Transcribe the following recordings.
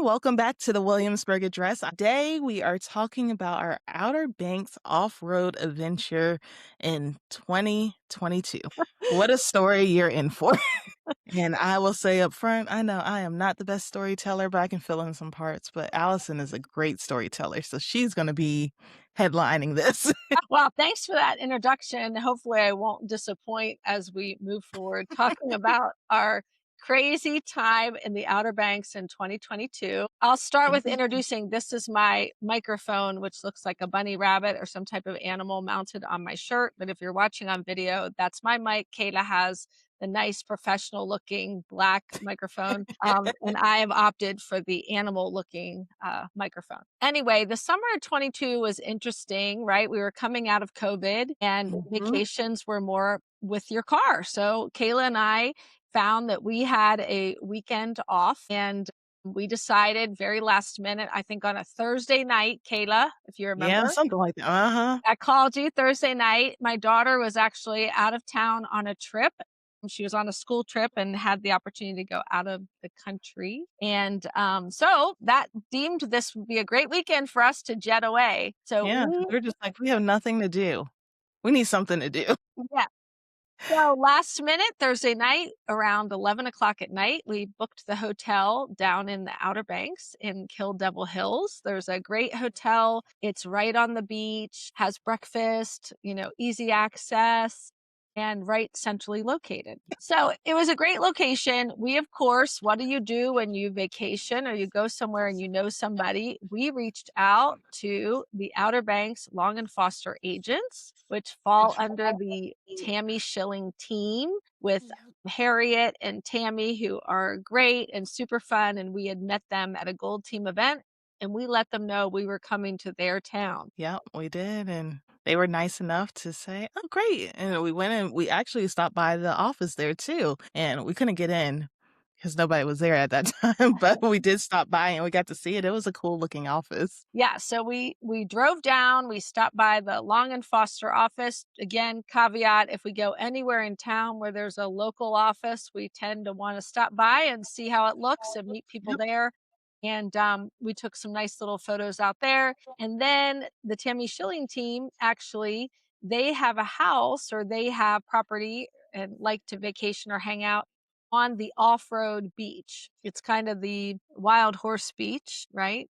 welcome back to the Williamsburg Address. Today we are talking about our Outer Banks off-road adventure in 2022. What a story you're in for. And I will say up front, I know I am not the best storyteller, but I can fill in some parts. But Allison is a great storyteller, so she's going to be headlining this. Well, thanks for that introduction. Hopefully, I won't disappoint as we move forward talking about our crazy time in the Outer Banks in 2022. I'll start with introducing this is my microphone, which looks like a bunny rabbit or some type of animal mounted on my shirt. But if you're watching on video, that's my mic. Kayla has the nice professional looking black microphone. And I have opted for the animal looking microphone. Anyway, the summer of 22 was interesting, right? We were coming out of COVID and Mhm. vacations were more with your car. So Kayla and I found that we had a weekend off and we decided very last minute, I think on a Thursday night, Kayla, if you Yeah, remember, something like that. Uh-huh. I called you Thursday night. My daughter was actually out of town on a trip. She was on a school trip and had the opportunity to go out of the country. And so that deemed this would be a great weekend for us to jet away. So Yeah, 'cause we're just like, we have nothing to do. We need something to do. yeah. So last minute, Thursday night, around 11 o'clock at night, we booked the hotel down in the Outer Banks in Kill Devil Hills. There's a great hotel. It's right on the beach, has breakfast, easy access, and right centrally located. So it was a great location. We, of course, what do you do when you vacation or you go somewhere and you know somebody? We reached out to the Outer Banks Long and Foster agents, which fall under the Tammy Schilling team with Harriet and Tammy, who are great and super fun. And we had met them at a Gold Team event and we let them know we were coming to their town. Yeah, we did, and they were nice enough to say, "Oh, great," and we went and we actually stopped by the office there too, and we couldn't get in because nobody was there at that time, but we did stop by and we got to see it. It was a cool looking office. Yeah, so we drove down, we stopped by the Long and Foster office. Again, caveat, if we go anywhere in town where there's a local office, we tend to want to stop by and see how it looks and meet people Yep. there. And we took some nice little photos out there. And then the Tammy Schilling team actually, they have a house or they have property and like to vacation or hang out on the off-road beach. It's kind of the Wild Horse Beach, right?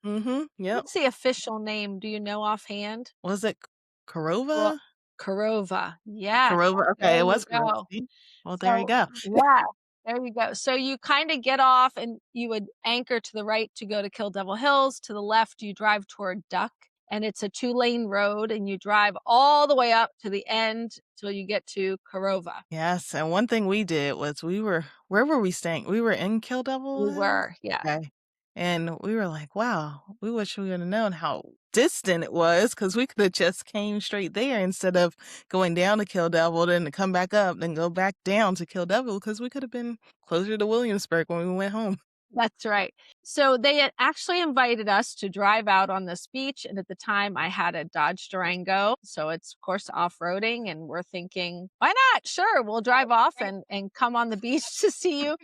Mhm, yep. What's the official name? Do you know offhand? Was it Well, Korova? Korova. Yes, Korova, okay, there it you was Korova, go. see? Well, there you So, go. yeah, there you go. So you kinda get off and you would anchor to the right to go to Kill Devil Hills, to the left, you drive toward Duck, and it's a two-lane road, and you drive all the way up to the end till you get to Korova. Yes, and one thing we did was where were we staying? We were in Kill Devil We Hills? were, yeah. Okay. And we were like, "Wow, we wish we would have known how distant it was, because we coulda just came straight there instead of going down to Kill Devil, then to come back up, then go back down to Kill Devil, because we could have been closer to Williamsburg when we went home." That's right. So they had actually invited us to drive out on this beach. And at the time, I had a Dodge Durango. So it's, of course, off roading. And we're thinking, why not? Sure, we'll drive off and come on the beach to see you.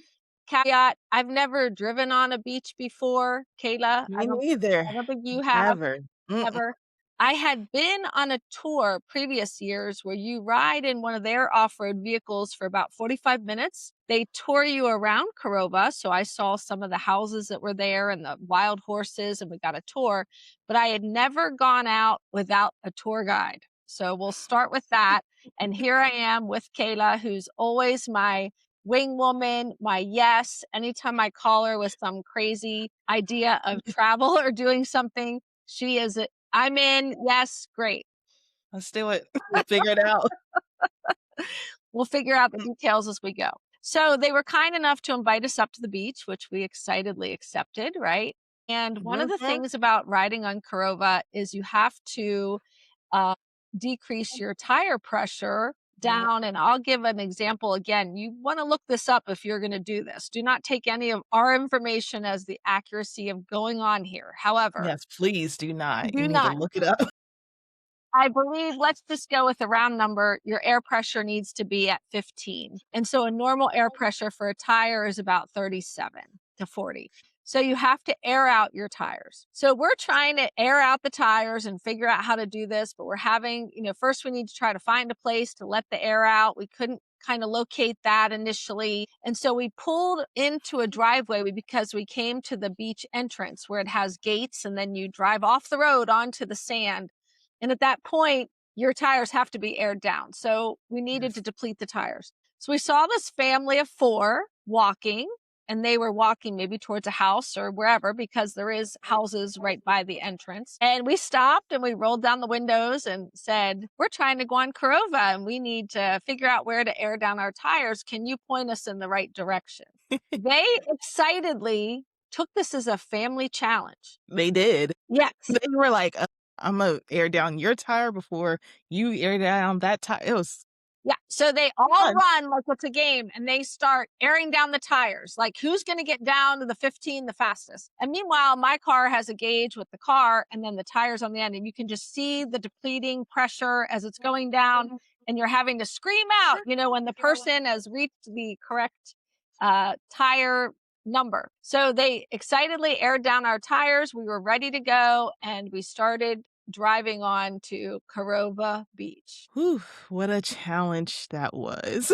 Caveat, I've never driven on a beach before, Kayla. Me neither. I don't think you have. Never. Mm-mm. Never. I had been on a tour previous years where you ride in one of their off-road vehicles for about 45 minutes. They tour you around Korova, so I saw some of the houses that were there and the wild horses, and we got a tour, but I had never gone out without a tour guide. So we'll start with that. And here I am with Kayla, who's always my wing woman, my yes. Anytime I call her with some crazy idea of travel or doing something, she is it. I'm in. Yes, great. Let's do it. We'll figure it out. We'll figure out the details as we go. So they were kind enough to invite us up to the beach, which we excitedly accepted, right? And one of the Mhm. things about riding on Korova is you have to uh, decrease your tire pressure Yep. down. And I'll give an example again. You want to look this up if you're going to do this. Do not take any of our information as the accuracy of going on here. However, Yes, please do not. You do need to not. look it up. I believe, let's just go with a round number. Your air pressure needs to be at 15. And so a normal air pressure for a tire is about 37 to 40. So you have to air out your tires. So we're trying to air out the tires and figure out how to do this, but we're having, first we need to try to find a place to let the air out. We couldn't kind of locate that initially. And so we pulled into a driveway because we came to the beach entrance where it has gates and then you drive off the road onto the sand. And at that point, your tires have to be aired down. So we needed Yes. to deplete the tires. So we saw this family of four walking, and they were walking maybe towards a house or wherever because there is houses right by the entrance. And we stopped and we rolled down the windows and said, "We're trying to go on Corova and we need to figure out where to air down our tires. Can you point us in the right direction?" They excitedly took this as a family challenge. They did. Yes. They were like, Imma air down your tire before you air down that tire." It was Yeah. So they all fun. run like it's a game and they start airing down the tires. Like who's going to get down to the 15 the fastest? And meanwhile, my car has a gauge with the car and then the tires on the end. And you can just see the depleting pressure as it's going down. And you're having to scream out, when the person has reached the correct tire number. So they excitedly aired down our tires. We were ready to go and we started driving on to Corova Beach. Whew, what a challenge that was.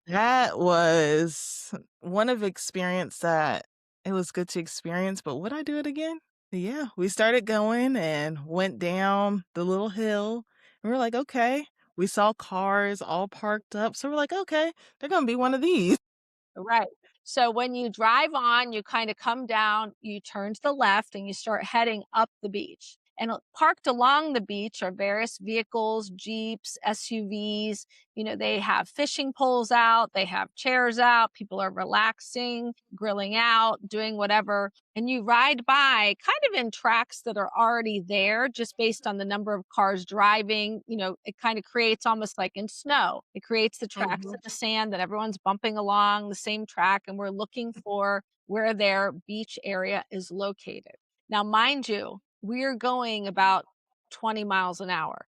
That was one of experience that it was good to experience, but would I do it again? Yeah, we started going and went down the little hill, and we're like, "Okay." We saw cars all parked up, so we're like, "Okay, they're gonna be one of these." Right. So when you drive on, you kind of come down, you turn to the left, and you start heading up the beach. And parked along the beach are various vehicles, Jeeps, SUVs. They have fishing poles out, they have chairs out, people are relaxing, grilling out, doing whatever. And you ride by kind of in tracks that are already there just based on the number of cars driving. It kind of creates almost like in snow, it creates the tracks in Mhm. the sand that everyone's bumping along the same track. And we're looking for where their beach area is located. Now, mind you, we're going about 20 miles an hour.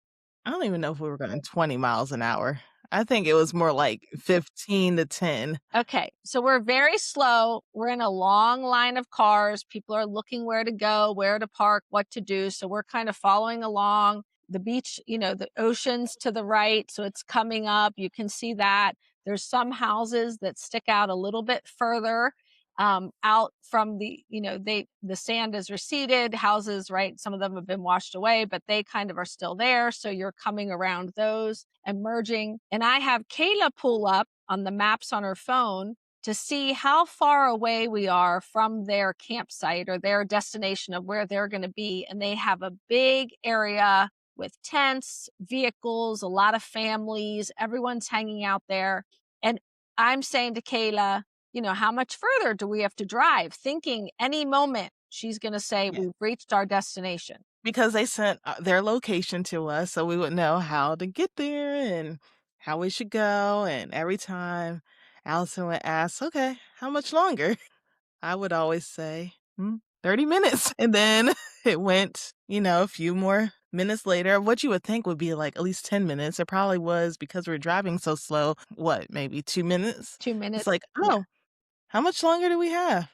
I don't even know if we were going 20 miles an hour. I think it was more like 15 to 10. Okay, so we're very slow. We're in a long line of cars. People are looking where to go, where to park, what to do. So we're kind of following along. The beach, the ocean's to the right. So it's coming up. You can see that. There's some houses that stick out a little bit further out from the sand is receded. Houses, right? Some of them have been washed away, but they kind of are still there. So you're coming around those and merging. And I have Kayla pull up on the maps on her phone to see how far away we are from their campsite or their destination of where they're going to be. And they have a big area with tents, vehicles, a lot of families, everyone's hanging out there. And I'm saying to Kayla, how much further do we have to drive? Thinking any moment she's going to say, Yeah. we've reached our destination. Because they sent, their location to us so we would know how to get there and how we should go, and every time Allison would ask, "Okay, how much longer?" I would always say, 30 minutes," and then it went, a few more minutes later, what you would think would be, like, at least 10 minutes. It probably was because we're driving so slow, what, maybe 2 minutes? 2 minutes. It's like, Yeah. "Oh, how much longer do we have?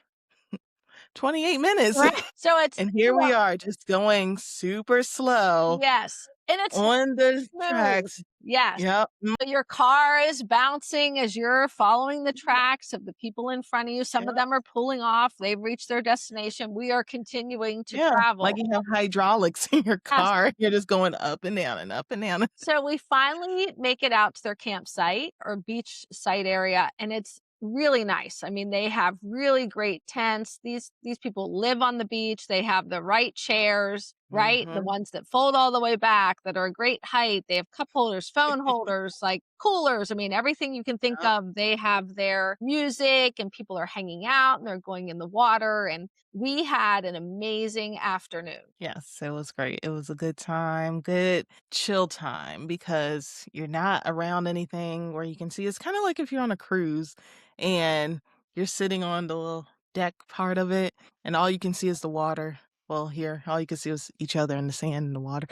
28 minutes." Right. So it's, And here we are just going super slow yes. And it's on the smooth. tracks. Yes. Yep. So your car is bouncing as you're following the tracks of the people in front of you. Some of Yep. them are pulling off. They've reached their destination. We are continuing to Yeah, like travel. you have hydraulics in your Yes. car. You're just going up and down and up and down. So we finally make it out to their campsite or beach site area, and it's really nice. I mean, they have really great tents. These people live on the beach. They have the right chairs, right? The Mhm. ones that fold all the way back that are a great height. They have cup holders, phone holders, like coolers. I mean, everything you can think Yep. of. They have their music and people are hanging out and they're going in the water, and we had an amazing afternoon. Yes, it was great. It was a good time, good chill time because you're not around anything where you can see. It's kinda like if you're on a cruise and you're sitting on the little deck part of it and all you can see is the water. well, here, all you could see was each other in the sand and the water.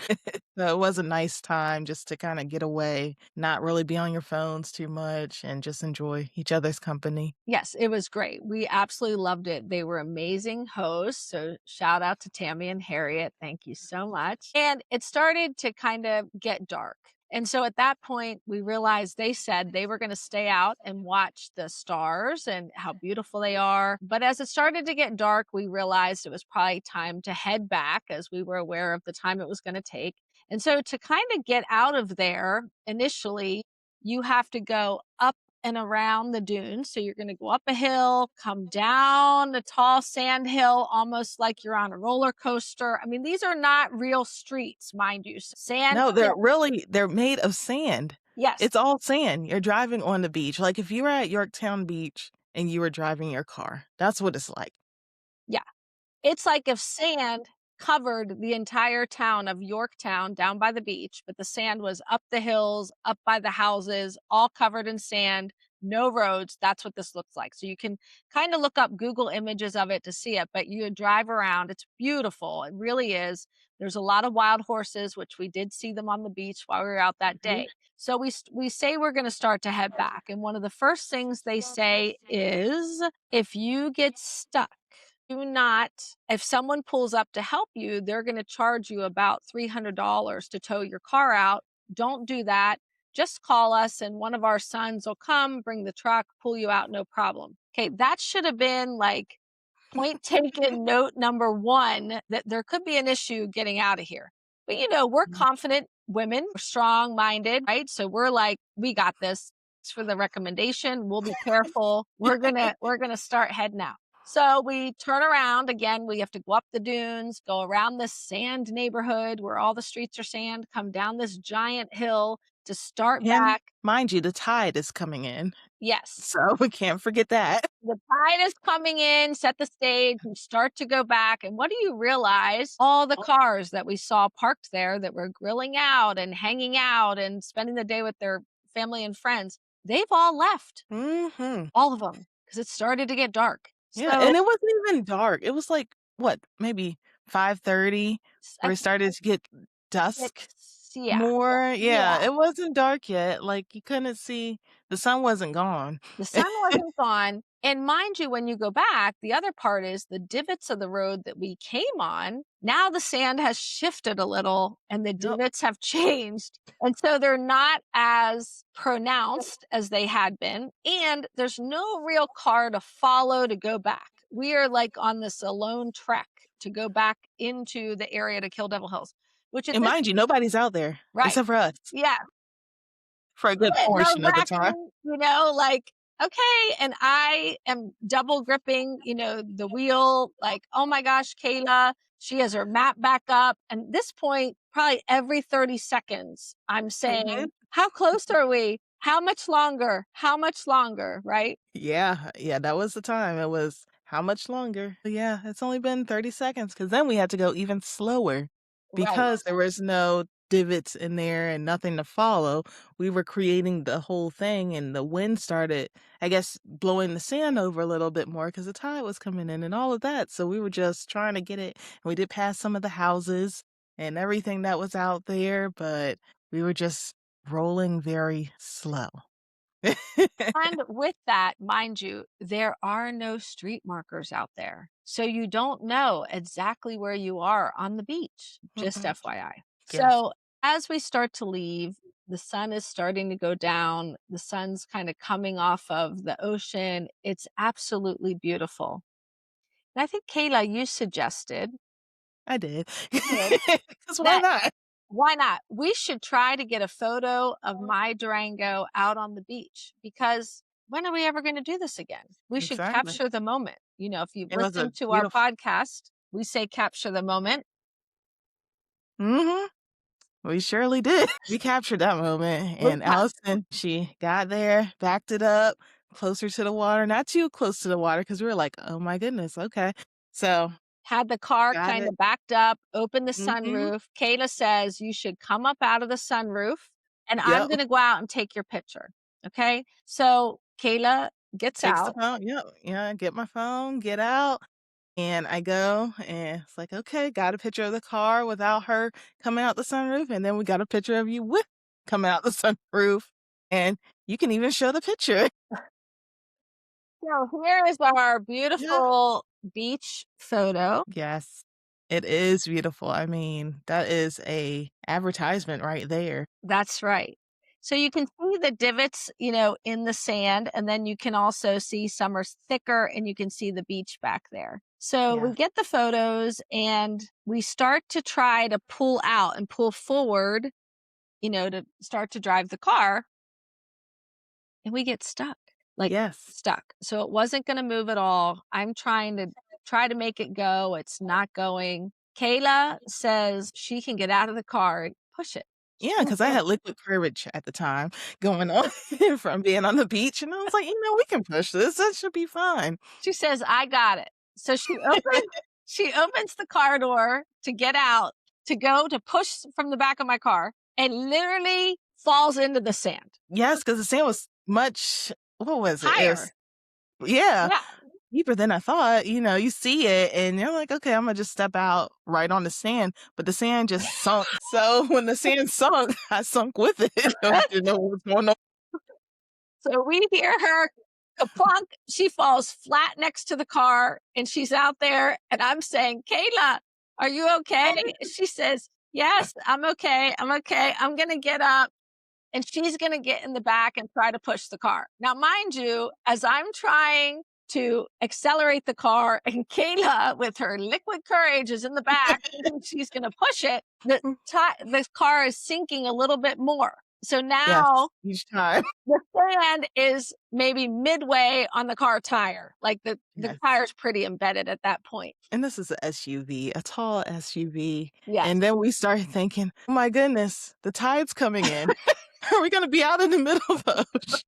So it was a nice time just to kinda get away, not really be on your phones too much, and just enjoy each other's company. Yes, it was great. We absolutely loved it. They were amazing hosts. So shout out to Tammy and Harriet. Thank you so much. And it started to kind of get dark. And so at that point, we realized they said they were going to stay out and watch the stars and how beautiful they are. But as it started to get dark, we realized it was probably time to head back as we were aware of the time it was going to take. And so to kind of get out of there initially, you have to go up and around the dunes. So you're going to go up a hill, come down a tall sand hill, almost like you're on a roller coaster. I mean, these are not real streets, mind you. Sand No, hill. they're made of sand. Yes. It's all sand. You're driving on the beach. Like, if you were at Yorktown Beach and you were driving your car, that's what it's like. Yeah. It's like if sand covered the entire town of Yorktown down by the beach, but the sand was up the hills, up by the houses, all covered in sand, no roads. That's what this looks like. So you can kind of look up Google images of it to see it, but you drive around. It's beautiful. It really is. There's a lot of wild horses, which we did see them on the beach while we were out that Mhm. day. So we say we're going to start to head back, and one of the first things they say is if you get stuck, do not, if someone pulls up to help you, they're going to charge you about $300 to tow your car out. Don't do that. Just call us and one of our sons will come, bring the truck, pull you out, no problem. Okay, that should have been like point taken note number one, that there could be an issue getting out of here. But we're Mhm. confident women, we're strong minded, right? So we're like, we got this. It's for the recommendation. We'll be careful. We're gonna start heading out. So we turn around again. We have to go up the dunes, go around this sand neighborhood where all the streets are sand, come down this giant hill to start And back. mind you, the tide is coming in, Yes, so we can't forget that. the tide is coming in, set the stage, you start to go back. And what do you realize? All the cars that we saw parked there that were grilling out and hanging out and spending the day with their family and friends, they've all left, Mhm. all of them, because it started to get dark. Yeah, So and it wasn't even dark. It was like, what, maybe 5:30 I where it think started to get dusk yeah, more. yeah. Yeah, it wasn't dark yet, like, you couldn't see the sun wasn't gone. The sun wasn't gone, and mind you, when you go back, the other part is the divots of the road that we came on, now the sand has shifted a little and the Yep. divots have changed, and so they're not as pronounced as they had been, and there's no real car to follow to go back. We are, like, on this alone trek to go back into the area to Kill Devil Hills, which at And this mind you, nobody's out there right. except for us Yeah, for a good bit portion of the time. nerve-wracking, like, okay, and I am double gripping, the wheel, like, "Oh my gosh, Kayla, she has her map back up," and this point, probably every 30 seconds, I'm saying, Mhm. "How close are we? How much longer? How much longer?" Right? Yeah, yeah, that was the time. It was how much longer? But yeah, it's only been 30 seconds because then we had to go even slower Right. because there was no divots in there and nothing to follow. We were creating the whole thing and the wind started, I guess, blowing the sand over a little bit more because the tide was coming in and all of that. So we were just trying to get it. And we did pass some of the houses and everything that was out there, but we were just rolling very slow. And with that, mind you, there are no street markers out there. So you don't know exactly where you are on the beach, just Mm-mm. FYI. Yes. So as we start to leave, the sun is starting to go down. The sun's kind of coming off of the ocean. It's absolutely beautiful. And I think, Kayla, you suggested I did. good, 'Cause why that not? why not? We should try to get a photo of my Durango out on the beach because when are we ever going to do this again? We should Exactly. capture the moment. If you've It was a listened to our beautiful podcast, we say capture the moment. mhm. We surely did. We captured that moment, We and cap- Allison, she got there, backed it up closer to the water, not too close to the water, because we were like, "Oh my goodness, okay." So, Had the car got kind it. of backed up, opened the Mhm. sunroof. Kayla says you should come up out of the sunroof and I'm Yep. going to go out and take your picture. Okay. So Kayla gets Takes the out. phone. Yep. Yeah, get my phone, get out. And I go, and it's like, "Okay, got a picture of the car without her coming out the sunroof, and then we got a picture of you with coming out the sunroof, and you can even show the picture." So here is our Yeah. beautiful beach photo. Yes. It is beautiful. I mean, that is a advertisement right there. That's right. So you can see the divots, in the sand, and then you can also see some are thicker and you can see the beach back there. So we Yeah. get the photos and we start to try to pull out and pull forward, to start to drive the car, and we get stuck, like Yes. stuck. So it wasn't going to move at all. I'm try to make it go. It's not going. Kayla says she can get out of the car and push it. Yeah, because I had liquid courage at the time going on from being on the beach, and I was like, we can push this. That should be fine." She says, "I got it." So she opens the car door to get out, to go to push from the back of my car, and literally falls into the sand. Yes, because the sand was much, what was it? It was, Higher. yeah, Yeah. deeper than I thought. You see it and you're like, "Okay, Imma just step out right on the sand," but the sand just sunk. So when the sand sunk, I sunk with it. I didn't know what was going on. So we hear her kaplunk. She falls flat next to the car and she's out there. And I'm saying, "Kayla, are you okay?" She says, "Yes, I'm okay. I'm okay. I'm going to get up." And she's going to get in the back and try to push the car. Now, mind you, as I'm trying to accelerate the car and Kayla with her liquid courage is in the back and she's going to push it, the car is sinking a little bit more. So Yes, now each time. the sand is maybe midway on the car tire. Like the Yes. tire's pretty embedded at that point. And this is a SUV, a tall SUV, Yes. and then we started thinking, "Oh my goodness, the tide's coming in. Are we gonna be out in the middle of the ocean?"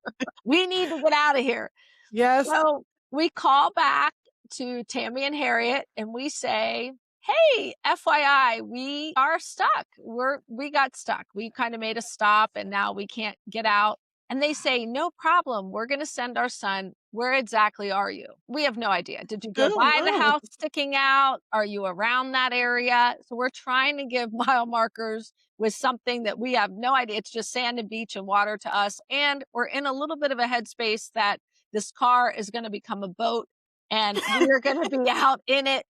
We need to get out of here. Yes. So we call back to Tammy and Harriet and we say, "Hey, FYI, we are stuck. We got stuck. We kind of made a stop and now we can't get out." And they say, "No problem. We're going to send our son. Where exactly are you?" We have no idea. Did you go Oh, by the wow. house sticking out? Are you around that area? So we're trying to give mile markers with something that we have no idea. It's just sand and beach and water to us. And we're in a little bit of a headspace that this car is going to become a boat and we're going to be out in it.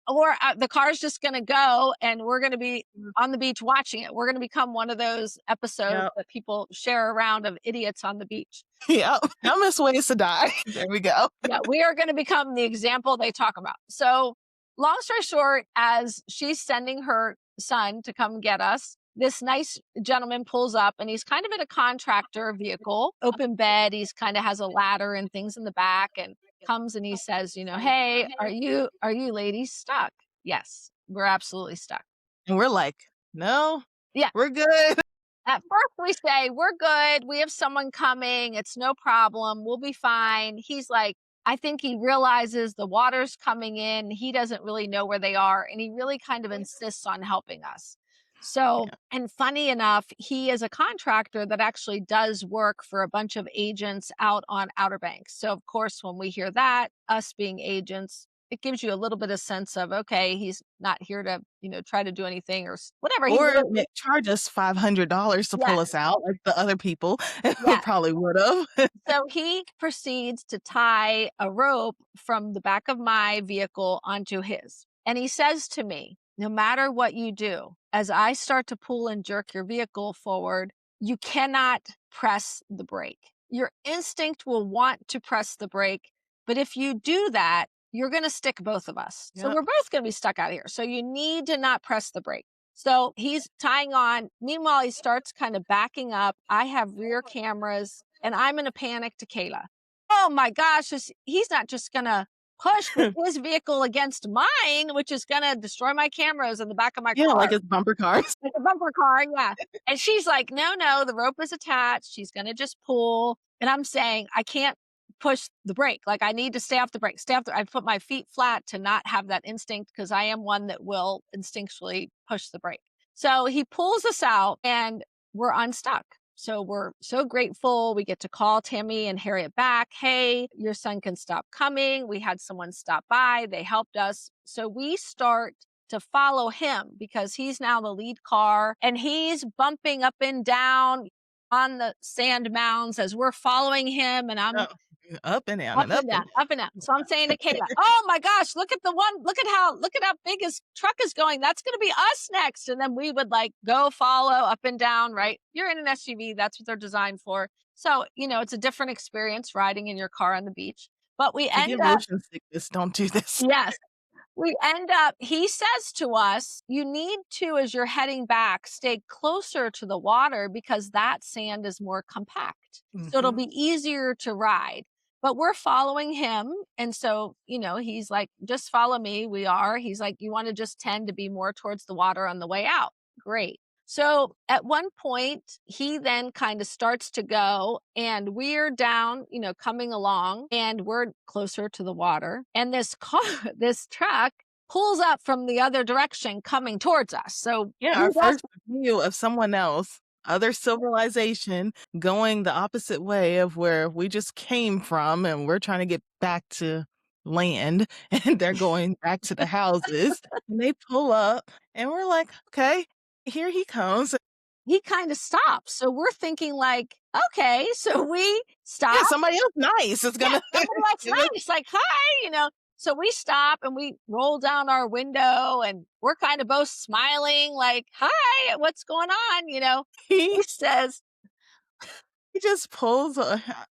Or the car's just going to go and we're going to be Mm, on the beach watching it. We're going to become one of those episodes yep. that people share around of idiots on the beach. Yep. Countless ways to die. There we go. Yeah, we are going to become the example they talk about. So, long story short, as she's sending her son to come get us, this nice gentleman pulls up and he's kind of in a contractor vehicle, open bed. He's kind of has a ladder and things in the back and comes and he says, "Hey, are you ladies stuck?" Yes, we're absolutely stuck. And we're like, "No, Yeah. we're good." At first, we say, "We're good. We have someone coming. It's no problem. We'll be fine." He's like, I think he realizes the water's coming in. He doesn't really know where they are. And he really kind of insists on helping us. So, Yeah. and funny enough, he is a contractor that actually does work for a bunch of agents out on Outer Banks. So, of course, when we hear that, us being agents, it gives you a little bit of sense of, okay, he's not here to, try to do anything or whatever. He Or really, ma charge us $500 to yeah, pull us out like the other people, and we yeah. probably would've. So he proceeds to tie a rope from the back of my vehicle onto his. And he says to me, "No matter what you do, as I start to pull and jerk your vehicle forward, you cannot press the brake. Your instinct will want to press the brake. But if you do that, you're going to stick both of us. So Yep. we're both going to be stuck out here. So you need to not press the brake." So he's tying on. Meanwhile, he starts kind of backing up. I have rear cameras and I'm in a panic to Kayla. "Oh my gosh, he's not just going to push his vehicle against mine, which is going to destroy my cameras in the back of my Yeah, like car." it's bumper cars. Like a bumper car, yeah. And she's like, "No, no, the rope is attached. She's going to just pull." And I'm saying, I can't push the brake. Like, I need to stay off the brake. I put my feet flat to not have that instinct because I am one that will instinctually push the brake. So he pulls us out and we're unstuck. So we're so grateful. We get to call Tammy and Harriet back. Hey, your son can stop coming. We had someone stop by. They helped us. So we start to follow him because he's now the lead car and he's bumping up and down on the sand mounds as we're following him. And I'm Oh, up and down and up and up and down. So I'm saying to Kayla, "Oh my gosh, look at how big his truck is going. That's going to be us next." And then we would like go follow up and down, right? You're in an SUV, that's what they're designed for. So, it's a different experience riding in your car on the beach. But we if you end get up motion sickness, don't do this. yes, we end up he says to us, "You need to, as you're heading back, stay closer to the water because that sand is more compact. So it'll Mhm. be easier to ride." But we're following him. And so, he's like, "Just follow me." We are. He's like, "You want to just tend to be more towards the water on the way out." Great. So at one point, he then kind of starts to go, and we're down, coming along, and we're closer to the water. And this car, this truck pulls up from the other direction coming towards us. So Yeah, he our does, first view of someone else, other civilization, going the opposite way of where we just came from, and we're trying to get back to land, and they're going back to the houses, and they pull up, and we're like, "Okay, here he comes." he kind of stops. So we're thinking, like, okay, so we Yeah, stop. somebody else nice is Yeah, gonna somebody that's give us nice, like, "Hi," So we stop and we roll down our window and we're kind of both smiling, like, "Hi, what's going on?" He he says, he just pulls,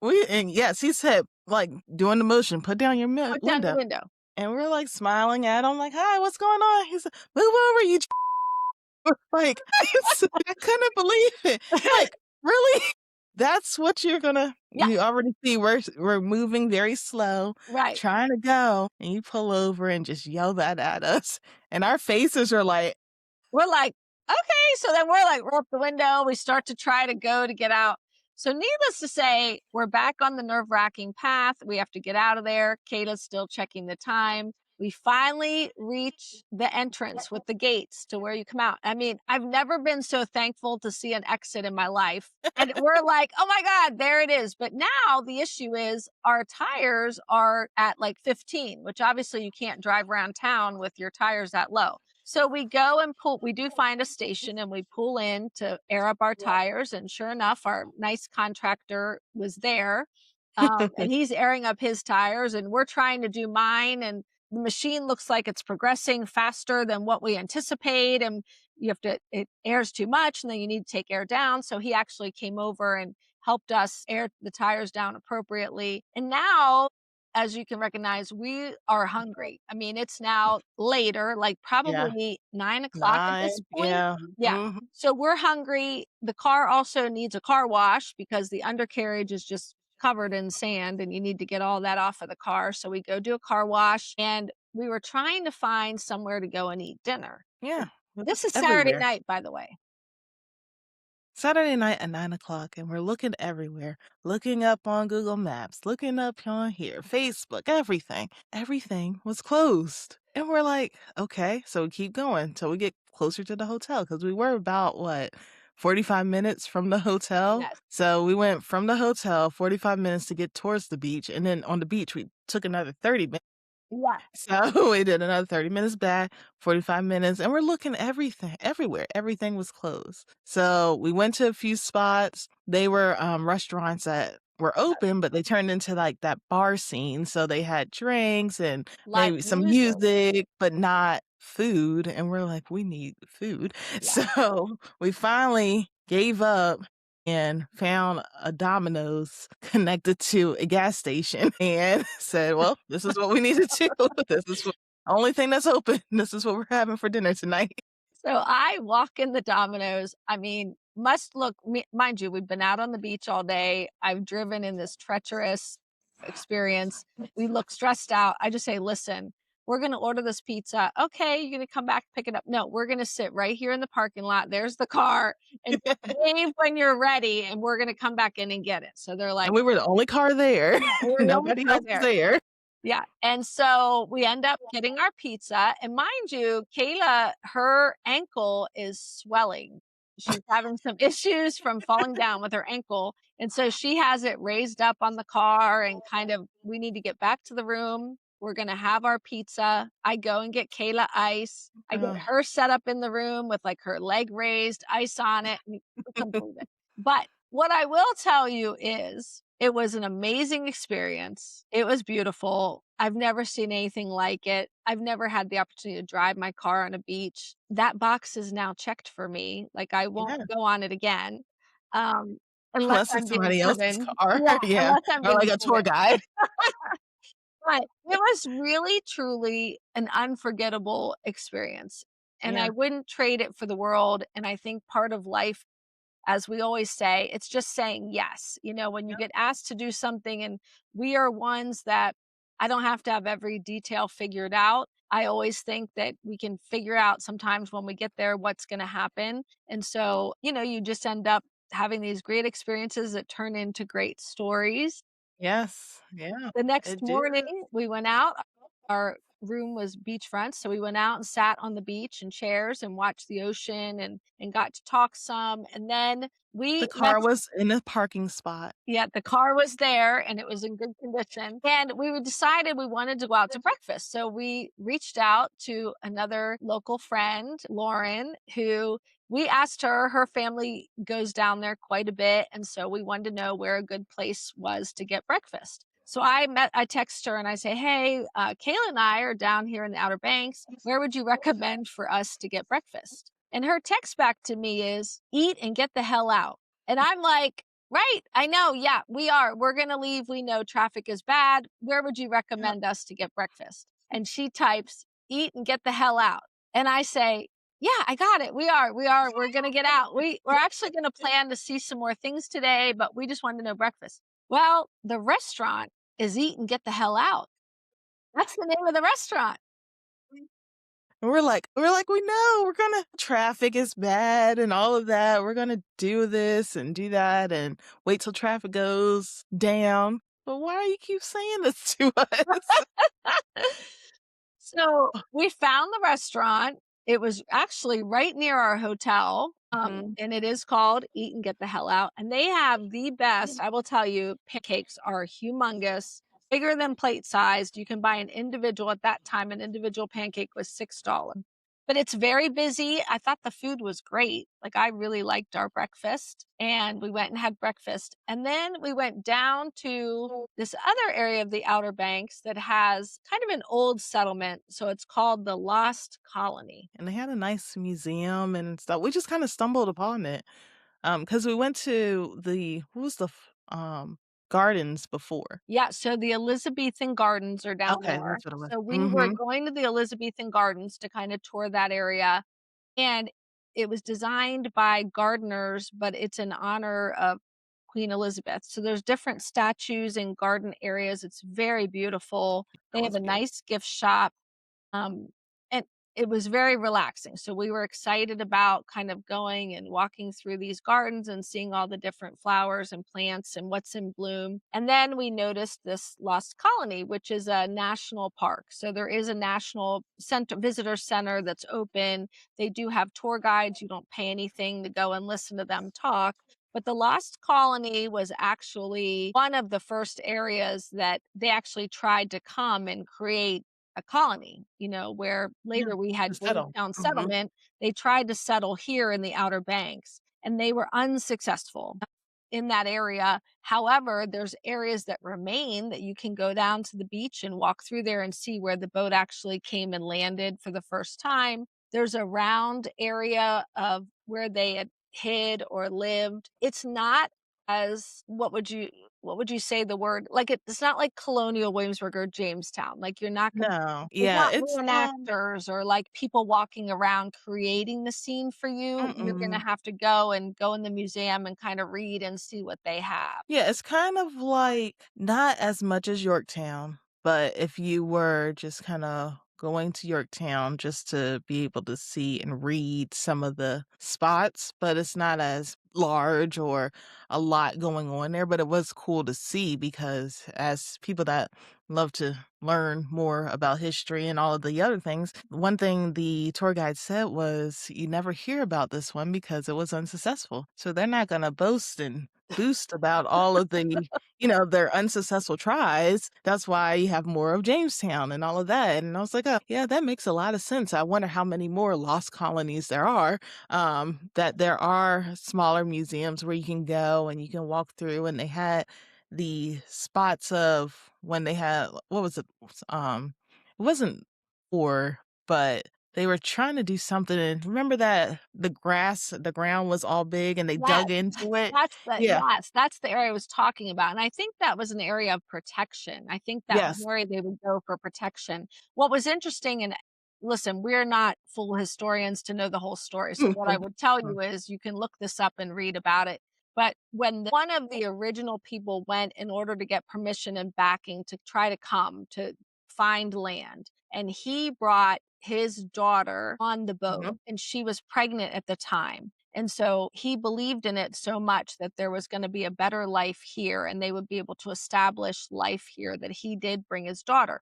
we and yes, he said, like, doing the motion, "Put down your "Put down your window." window." And we're, like, smiling at him like, "Hi, what's going on?" He's like, "Move over, you." Like, I couldn't believe it. Like, really? That's what you're gonna Yeah, you already see we're moving very slow, right. trying to go, and you pull over and just yell that at us, and our faces are like, We're like, "Okay." So then we're like, roll up the window. We start to try to go to get out. So needless to say, we're back on the nerve-wracking path. We have to get out of there. Kata's still checking the time. We finally reach the entrance with the gates to where you come out. I mean, I've never been so thankful to see an exit in my life. And we're like, "Oh my God, there it is." But now the issue is our tires are at like 15, which obviously you can't drive around town with your tires that low. So we go and we do find a station and we pull in to air up our tires. And sure enough, our nice contractor was there. And he's airing up his tires and we're trying to do mine. And the machine looks like it's progressing faster than what we anticipate. And it airs too much and then you need to take air down. So he actually came over and helped us air the tires down appropriately. And now, as you can recognize, we are hungry. I mean, it's now later, like yeah, probably 9 o'clock at 9, this point. yeah, Yeah. mhm, So we're hungry. The car also needs a car wash because the undercarriage is just covered in sand and you need to get all that off of the car. So we go do a car wash and we were trying to find somewhere to go and eat dinner. yeah, it This was is Saturday everywhere. night, by the way. Saturday night at 9 o'clock, and we're looking everywhere, looking up on Google Maps, looking up on here, Facebook, everything. Everything was closed. And we're like, okay, so we keep going till we get closer to the hotel because we were about what, 45 minutes from the hotel. Yes. So we went from the hotel 45 minutes to get towards the beach. And then on the beach, we took another 30 minutes. Yeah. So we did another 30 minutes back, 45 minutes, and we're looking everywhere. Everything was closed. So we went to a few spots. They were restaurants that were open, but they turned into like that bar scene. So they had drinks and Live maybe some music. music, but not food. And we're like, we need food. Yeah. So we finally gave up and found a Domino's connected to a gas station and said, "Well, this is what we need to do. This is what only thing that's open. This is what we're having for dinner tonight." So I walk in the Domino's. I mean, must look, mind you, we've been out on the beach all day. I've driven in this treacherous experience. We look stressed out. I just say, "Listen, we're going to order this pizza." "Okay, you're going to come back, pick it up." "No, we're going to sit right here in the parking lot. There's the car and wave when you're ready. And we're going to come back in and get it." So they're like, And we were the only car there. "Yeah, we're the only Nobody car else was there." there. Yeah, and so we end up getting our pizza, and mind you, Kayla, her ankle is swelling. she's having some issues from falling down with her ankle, and so she has it raised up on the car and kind of we need to get back to the room. We're gonna have our pizza. I go and get Kayla ice. I get Oh. her set up in the room with, like, her leg raised, ice on it. We couldn't believe it. But what I will tell you is it was an amazing experience. It was beautiful. I've never seen anything like it. I've never had the opportunity to drive my car on a beach. That box is now checked for me. Like, I won't Yeah. go on it again, um, unless Unless it's I'm being somebody else's driven. car. Yeah, Yeah. unless I'm Or being like a tour driven. guide. But it was really, truly an unforgettable experience, and I Yeah. wouldn't trade it for the world, and I think part of life, as we always say, it's just saying yes. You know, when you Yep. get asked to do something, and we are ones that I don't have to have every detail figured out. I always think that we can figure out sometimes when we get there what's going to happen. And so, you just end up having these great experiences that turn into great stories. Yes. Yeah. The next It did. morning, we went out. Our room was beachfront, so we went out and sat on the beach in chairs and watched the ocean and got to talk some, and then The we met. car was in a parking spot. Yeah, the car was there and it was in good condition. And we decided we wanted to go out to breakfast. So we reached out to another local friend, Lauren, who we asked her, her family goes down there quite a bit. And so we wanted to know where a good place was to get breakfast. So I text her and I say, hey, Kayla and I are down here in the Outer Banks. Where would you recommend for us to get breakfast? And her text back to me is, eat and get the hell out. And I'm like, right. I know. Yeah, we are. We're going to leave. We know traffic is bad. Where would you Yeah. recommend us to get breakfast? And she types, eat and get the hell out. And I say, yeah, I got it. We are. We are. We're going to get out. We're actually going to plan to see some more things today, but we just wanted to know breakfast. Well, the restaurant is eat and get the hell out. That's the name of the restaurant. And we're like, "We know, we're gonna traffic is bad and all of that. We're gonna do this and do that and wait till traffic goes down." But why do you keep saying this to us? So we found the restaurant. It was actually right near our hotel. Mhm. And it is called Eat and Get the Hell Out. And they have the best, I will tell you, pancakes are humongous, bigger than plate sized. You can buy an individual at that time, an individual pancake was $6. But it's very busy. I thought the food was great. Like, I really liked our breakfast, and we went and had breakfast. And then we went down to this other area of the Outer Banks that has kind of an old settlement. So it's called the Lost Colony. And they had a nice museum and stuff. We just kinda stumbled upon it, because we went to the what was the gardens before. Yeah, so the Elizabethan Gardens are down Okay, there. that's what it was. So we were Mhm. going to the Elizabethan Gardens to kind of tour that area. And it was designed by gardeners, but it's in honor of Queen Elizabeth. So there's different statues and garden areas. It's very beautiful. That They have was a beautiful. nice gift shop. Um, and it was very relaxing. So we were excited about kind of going and walking through these gardens and seeing all the different flowers and plants and what's in bloom. And then we noticed this Lost Colony, which is a national park. So there is a national center, visitor center that's open. They do have tour guides. You don't pay anything to go and listen to them talk. But the Lost Colony was actually one of the first areas that they actually tried to come and create a colony, where Yeah, later we to had settle. Jamestown Mhm. settlement. They tried to settle here in the Outer Banks and they were unsuccessful in that area. However, there's areas that remain that you can go down to the beach and walk through there and see where the boat actually came and landed for the first time. There's a round area of where they had hid or lived. It's not as what would you say the word, like, it's not like Colonial Williamsburg or Jamestown. Like, you're not gonna No. there's Yeah, not it's, reenactors or, like, people walking around creating the scene for you. You're gonna mm-mm. have to go in the museum and kinda read and see what they have. Yeah, it's kind of like not as much as Yorktown, but if you were just kinda going to Yorktown just to be able to see and read some of the spots, but it's not as large or a lot going on there, but it was cool to see because as people that love to learn more about history and all of the other things. One thing the tour guide said was, "You never hear about this one because it was unsuccessful." So they're not gonna boast and boost about all of the, their unsuccessful tries. That's why you have more of Jamestown and all of that. And I was like, "Oh, yeah, that makes a lot of sense." I wonder how many more lost colonies there are, that there are smaller museums where you can go and you can walk through, and they had the spots of when they had what was it? It wasn't war, but they were trying to do something, and remember that the ground was all big and they Yes. dug into it? Yeah. That's the area I was talking about, and I think that was an area of protection. I think that was Yes. an area they would go for protection. What was interesting, and listen, we're not full historians to know the whole story, so what I would tell you is you can look this up and read about it. But when one of the original people went in order to get permission and backing to try to come to find land, and he brought his daughter on the boat, Mhm. and she was pregnant at the time. And so he believed in it so much that there was gonna be a better life here and they would be able to establish life here that he did bring his daughter.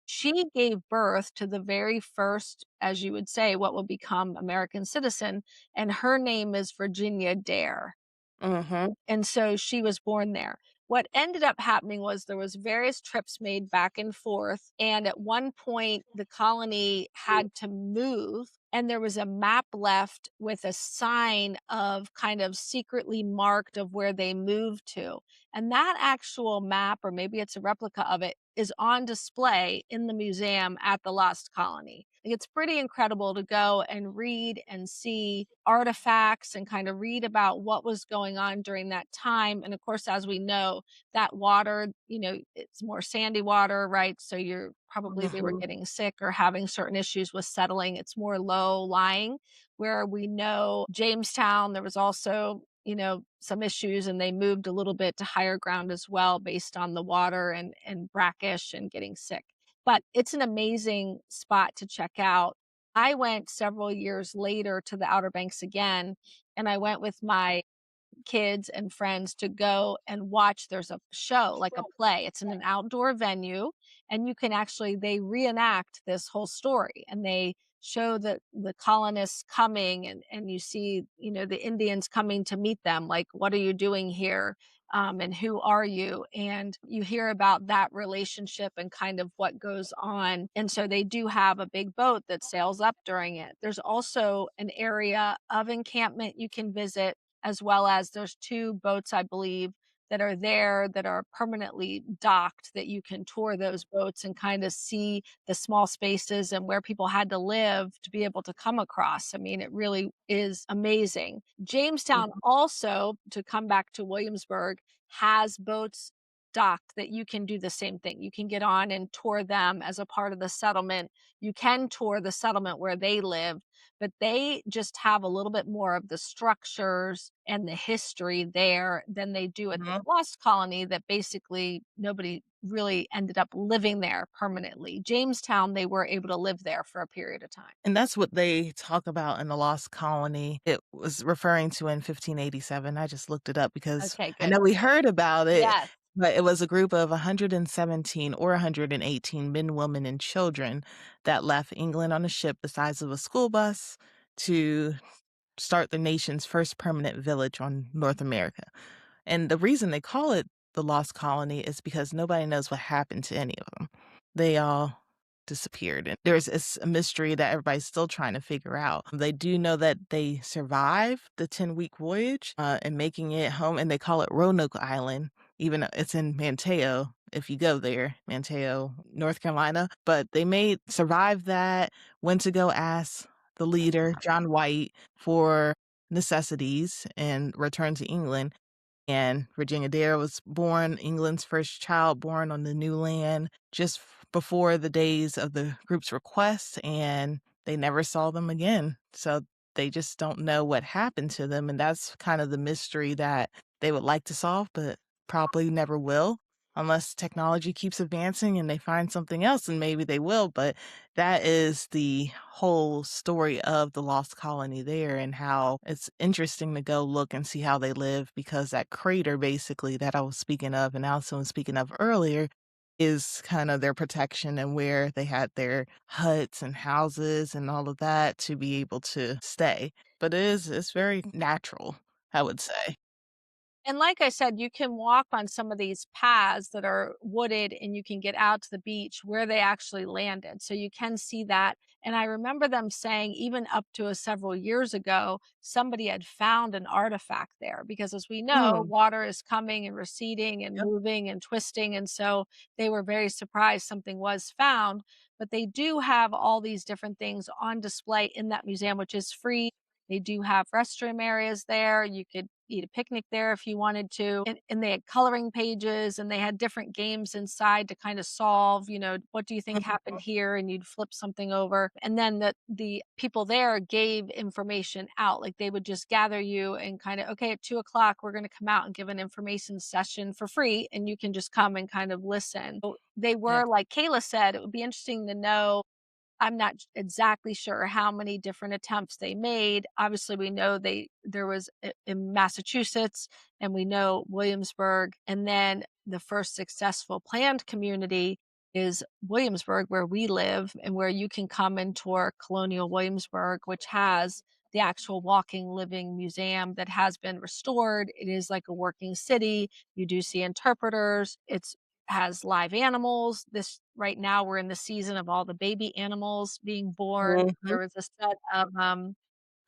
She gave birth to the very first, as you would say, what will become American citizen, and her name is Virginia Dare. Mhm. And so she was born there. What ended up happening was there was various trips made back and forth, and at one point, the colony had to move, and there was a map left with a sign of kind of secretly marked of where they moved to, and that actual map, or maybe it's a replica of it, is on display in the museum at the Lost Colony. Like, it's pretty incredible to go and read and see artifacts and kind of read about what was going on during that time. And of course, as we know, that water, it's more sandy water, right? So you're probably they were Mhm. getting sick or having certain issues with settling. It's more low lying, where we know Jamestown, there was also, some issues and they moved a little bit to higher ground as well based on the water and brackish and getting sick. But it's an amazing spot to check out. I went several years later to the Outer Banks again, and I went with my kids and friends to go and watch. There's a show, like a play. It's in an outdoor venue, and you can actually they reenact this whole story, and they show the colonists coming, and you see, the Indians coming to meet them, like, "What are you doing here?" And "Who are you?" And you hear about that relationship and kind of what goes on. And so they do have a big boat that sails up during it. There's also an area of encampment you can visit, as well as there's 2 boats, I believe, that are there that are permanently docked that you can tour those boats and kinda see the small spaces and where people had to live to be able to come across. I mean, it really is amazing. Jamestown Mhm. also, to come back to Williamsburg, has boats docked that you can do the same thing. You can get on and tour them as a part of the settlement. You can tour the settlement where they live, but they just have a little bit more of the structures and the history there than they do at the Mhm. Lost Colony, that basically nobody really ended up living there permanently. Jamestown, they were able to live there for a period of time. And that's what they talk about in The Lost Colony. It was referring to in 1587. I just looked it up because Okay, I good. know we heard about it, Yes. but it was a group of 117 or 118 men, women, and children that left England on a ship the size of a school bus to start the nation's first permanent village on North America. And the reason they call it the Lost Colony is because nobody knows what happened to any of them. They all disappeared, and there's it's a mystery that everybody's still trying to figure out. They do know that they survived the 10-week voyage, and making it home, and they call it Roanoke Island, even though it's in Manteo, if you go there, Manteo, North Carolina. But they made survived that, went to go ask the leader, John White, for necessities and returned to England, and Virginia Dare was born, England's first child born on the new land, just before the days of the group's request, and they never saw them again. So they just don't know what happened to them, and that's kind of the mystery that they would like to solve, but probably never will unless technology keeps advancing and they find something else, and maybe they will. But that is the whole story of the lost colony there, and how it's interesting to go look and see how they live, because that crater basically that I was speaking of and Allison was speaking of earlier, is kind of their protection and where they had their huts and houses and all of that to be able to stay. But it's very natural, I would say. And like I said, you can walk on some of these paths that are wooded and you can get out to the beach where they actually landed. So you can see that. And I remember them saying, even up to several years ago, somebody had found an artifact there because, as we know, Mm, water is coming and receding and yep. moving and twisting. And so they were very surprised something was found. But they do have all these different things on display in that museum, which is free. They do have restroom areas there. You could eat a picnic there if you wanted to. And they had coloring pages and they had different games inside to kind of solve, what do you think happened here? And you'd flip something over. And then the people there gave information out. Like they would just gather you and kind of, okay, at 2 o'clock, we're going to come out and give an information session for free. And you can just come and kind of listen. So they Yeah. were, like Kayla said, it would be interesting to know. I'm not exactly sure how many different attempts they made. Obviously, we know there was in Massachusetts, and we know Williamsburg, and then the first successful planned community is Williamsburg, where we live, and where you can come and tour Colonial Williamsburg, which has the actual walking, living museum that has been restored. It is like a working city. You do see interpreters. It's has live animals. This right now we're in the season of all the baby animals being born. Mhm. There was a set of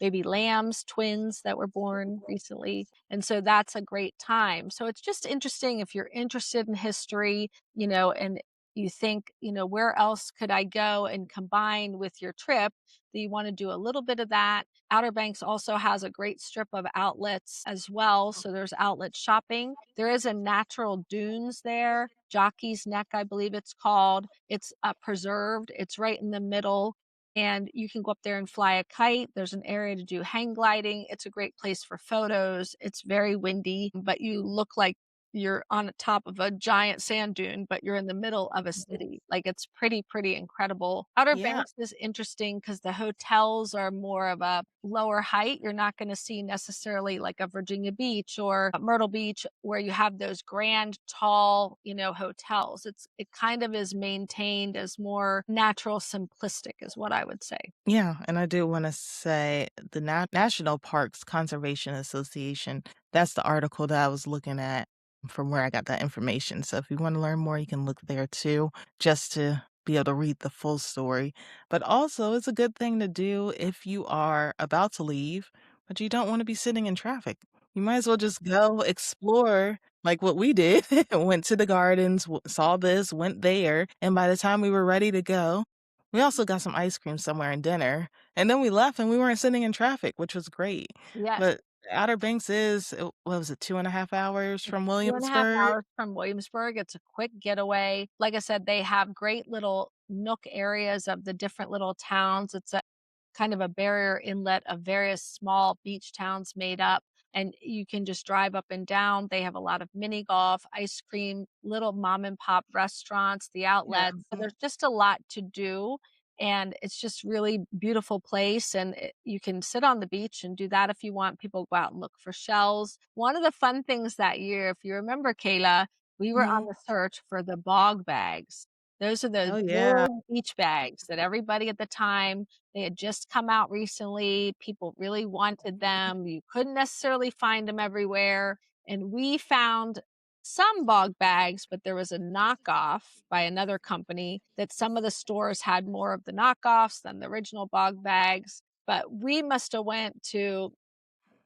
baby lambs, twins that were born recently. And so that's a great time. So it's just interesting if you're interested in history, and you think, where else could I go and combine with your trip, that you want to do a little bit of that. Outer Banks also has a great strip of outlets as well. So there's outlet shopping. There is a natural dunes there, Jockey's Neck, I believe it's called. It's preserved, it's right in the middle and you can go up there and fly a kite. There's an area to do hang gliding. It's a great place for photos. It's very windy, but you look like you're on the top of a giant sand dune, but you're in the middle of a city. Like it's pretty incredible. Outer Yeah. Banks is interesting because the hotels are more of a lower height. You're not going to see necessarily like a Virginia Beach or a Myrtle Beach where you have those grand, tall, hotels. It kind of is maintained as more natural, simplistic, is what I would say. Yeah, and I do wanna say the National Parks Conservation Association, that's the article that I was looking at from where I got that information, so if you wanna learn more, you can look there too, just to be able to read the full story, but also it's a good thing to do if you are about to leave, but you don't wanna be sitting in traffic. You might as well just go explore like what we did, went to the gardens, saw this, went there, and by the time we were ready to go, we also got some ice cream somewhere and dinner, and then we left and we weren't sitting in traffic, which was great. Yes. But Outer Banks is, what was it, 2.5 hours It's from 2.5 Williamsburg? hours from Williamsburg. It's a quick getaway. Like I said, they have great little nook areas of the different little towns. It's a kind of a barrier inlet of various small beach towns made up, and you can just drive up and down. They have a lot of mini golf, ice cream, little mom and pop restaurants, the Yeah. outlets. So there's just a lot to do, and it's just really beautiful place, and you can sit on the beach and do that if you want. People go out and look for shells. One of the fun things that year, if you remember, Kayla, we were on Mhm. the search for the bog bags. Those are those Oh, yeah. big beach bags that everybody at the time, they had just come out recently. People really wanted them. You couldn't necessarily find them everywhere. And we found some bog bags, but there was a knockoff by another company that some of the stores had more of the knockoffs than the original bog bags. But we must have went to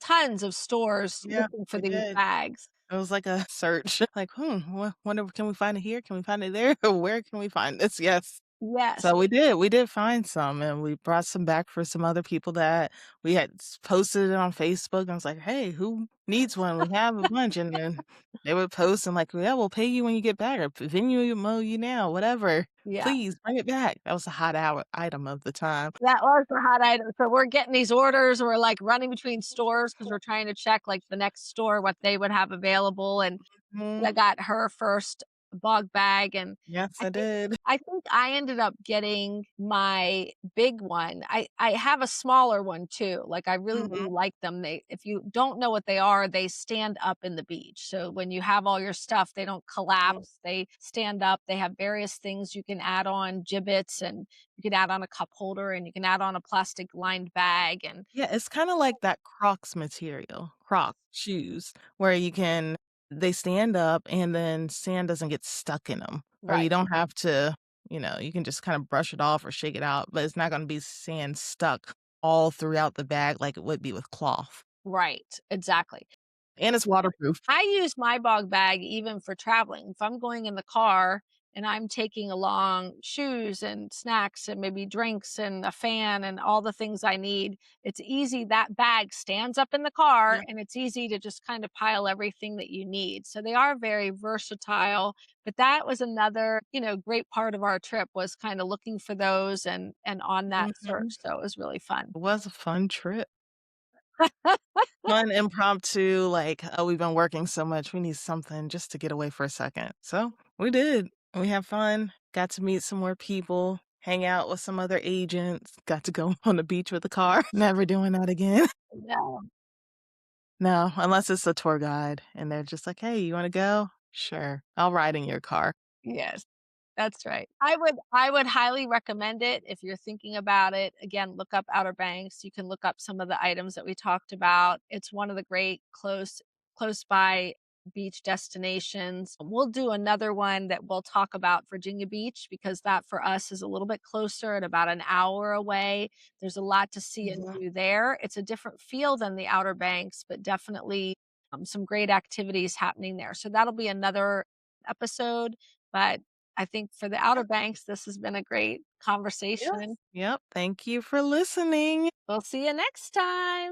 tons of stores Yeah, looking for we these did. bags. It was like a search, like, wonder can we find it here? Can we find it there? Where can we find this?" Yes. Yes. So we did find some, and we brought some back for some other people that we had posted it on Facebook. I was like, "Hey, who needs one? We have a bunch," and then they would post and like, "Yeah, we'll pay you when you get back, or Venmo you now, whatever. Yeah. Please bring it back." That was a hot hour item of the time. That was the hot item. So we're getting these orders. We're like running between stores because we're trying to check like the next store, what they would have available. And Mhm. I got her first. bog bag, and Yes, I I think did. I think I ended up getting my big one. I have a smaller one too. Like, I really, Mhm. really like them. They if you don't know what they are, they stand up in the beach. So when you have all your stuff, they don't Mm. collapse. They stand up. They have various things you can add on, gibbets, and you can add on a cup holder, and you can add on a plastic lined bag, and Yeah, it's kinda like that Crocs material, Crocs shoes, where they stand up and then sand doesn't get stuck in them, or you right. don't have to, you can just kinda brush it off or shake it out, but it's not gonna be sand stuck all throughout the bag like it would be with cloth, Right, exactly. and it's waterproof. I use my bog bag even for traveling. If I'm going in the car and I'm taking along shoes and snacks and maybe drinks and a fan and all the things I need, it's easy. That bag stands up in the car Yeah, and it's easy to just kind of pile everything that you need. So they are very versatile. But that was another, great part of our trip was kind of looking for those and on that mhm. search. So it was really fun. It was a fun trip. Fun impromptu, like, "Oh, we've been working so much, we need something just to get away for a second." So, we did. We had fun, got to meet some more people, hang out with some other agents, got to go on the beach with the car. Never doing that again. Yeah. No, unless it's a tour guide and they're just like, "Hey, you wanna go? Sure, I'll ride in your car." Yes. That's right. I would highly recommend it if you're thinking about it. Again, look up Outer Banks. You can look up some of the items that we talked about. It's one of the great close by beach destinations. We'll do another one that we'll talk about Virginia Beach because that for us is a little bit closer at about an hour away. There's a lot to see and Mhm. do there. It's a different feel than the Outer Banks, but definitely some great activities happening there. So that'll be another episode. But I think for the Outer Banks, this has been a great Yes. conversation. Yep, thank you for listening. We'll see you next time.